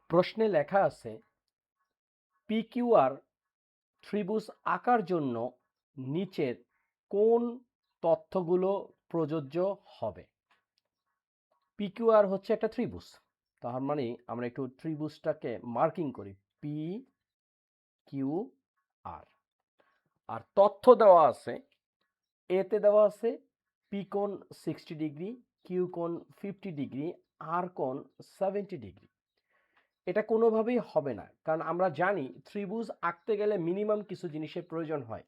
প্রশ্নে লেখা আছে পিকিউআর ত্রিভুজ আঁকার জন্য নিচের কোন তথ্যগুলো প্রযোজ্য হবে। পিকিউআর হচ্ছে একটা ত্রিভুজ, তার মানে আমরা একটু ত্রিভুজটাকে মার্কিং করি পি কিউ আর। আর তথ্য দেওয়া আছে, এতে দেওয়া আছে পি কোণ 60 ডিগ্রি, কিউ কোণ 50 ডিগ্রি, আর কোণ 70 ডিগ্রি। এটা কোনোভাবেই হবে না, কারণ আমরা জানি ত্রিভুজ আঁকতে গেলে মিনিমাম কিছু জিনিসের প্রয়োজন হয়।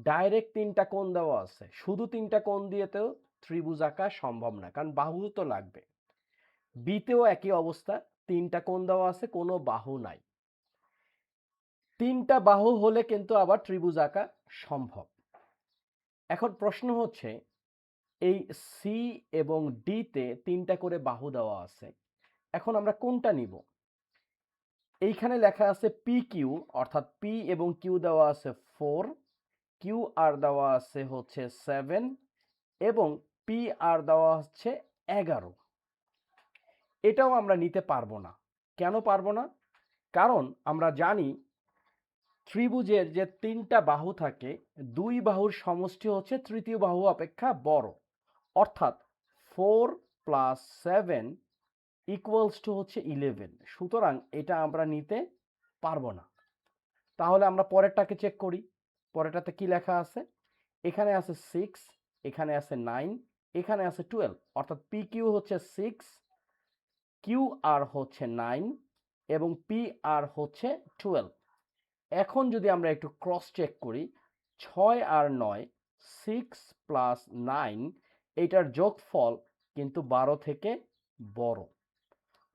ডাইরেক্ট তিনটা কোণ দেওয়া আছে, শুধু তিনটা কোণ দিয়েতেও ত্রিভুজ আঁকা সম্ভব না, কারণ বাহু তো লাগবে। বিতেও একই অবস্থা, তিনটা কোণ দেওয়া আছে, কোনো বাহু নাই। তিনটা বাহু হলে কিন্তু আবার ত্রিভুজ আঁকা সম্ভব। এখন প্রশ্ন হচ্ছে এই সি এবং ডিতে তিনটা করে বাহু দেওয়া আছে, এখন আমরা কোনটা নিব? এইখানে লেখা আছে পি কিউ, অর্থাৎ পি এবং কিউ দেওয়া আছে 4, কিউ আর দেওয়া আছে হচ্ছে 7 এবং পি আর দেওয়া হচ্ছে 11। এটাও আমরা নিতে পারবো না। কেন পারবো না? কারণ আমরা জানি ত্রিভুজের যে তিনটা বাহু থাকে, দুই বাহুর সমষ্টি হচ্ছে তৃতীয় বাহু অপেক্ষা বড়, অর্থাৎ 4 + 7 = হচ্ছে 11। সুতরাং এটা আমরা নিতে পারবো না। তাহলে আমরা পরেরটাকে চেক করি। পরেরটাতে কি লেখা আছে? এখানে আছে 6, এখানে আছে 9, এখানে আছে 12, অর্থাৎ পি কিউ হচ্ছে 6, কিউ আর হচ্ছে 9 এবং পি আর হচ্ছে 12। এখন যদি আমরা একটু ক্রস চেক করি, 6 আর 9, 6 + 9, এটার যোগফল কিন্তু 12 থেকে বড়।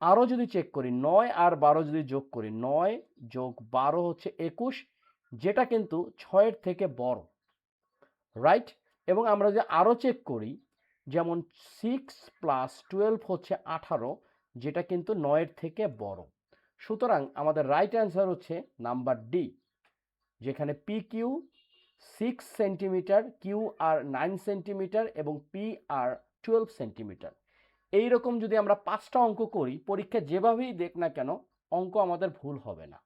আরও যদি চেক করি, 9 আর 12 যদি যোগ করি, 9 + 12 হচ্ছে 21, যেটা কিন্তু 6-এর থেকে বড়, রাইট? এবং আমরা যদি আরও চেক করি, যেমন 6 + 12 হচ্ছে 18, যেটা কিন্তু 9-এর থেকে বড়। সুতরাং আমাদের রাইট অ্যান্সার হচ্ছে নাম্বার ডি, যেখানে P Q 6 centimetre, Q R 9 centimetre এবং পি আর 12 সেন্টিমিটার। এইরকম যদি আমরা 5টা অঙ্ক করি, পরীক্ষা যেভাবেই দেখ না কেন অঙ্ক আমাদের ভুল হবে না।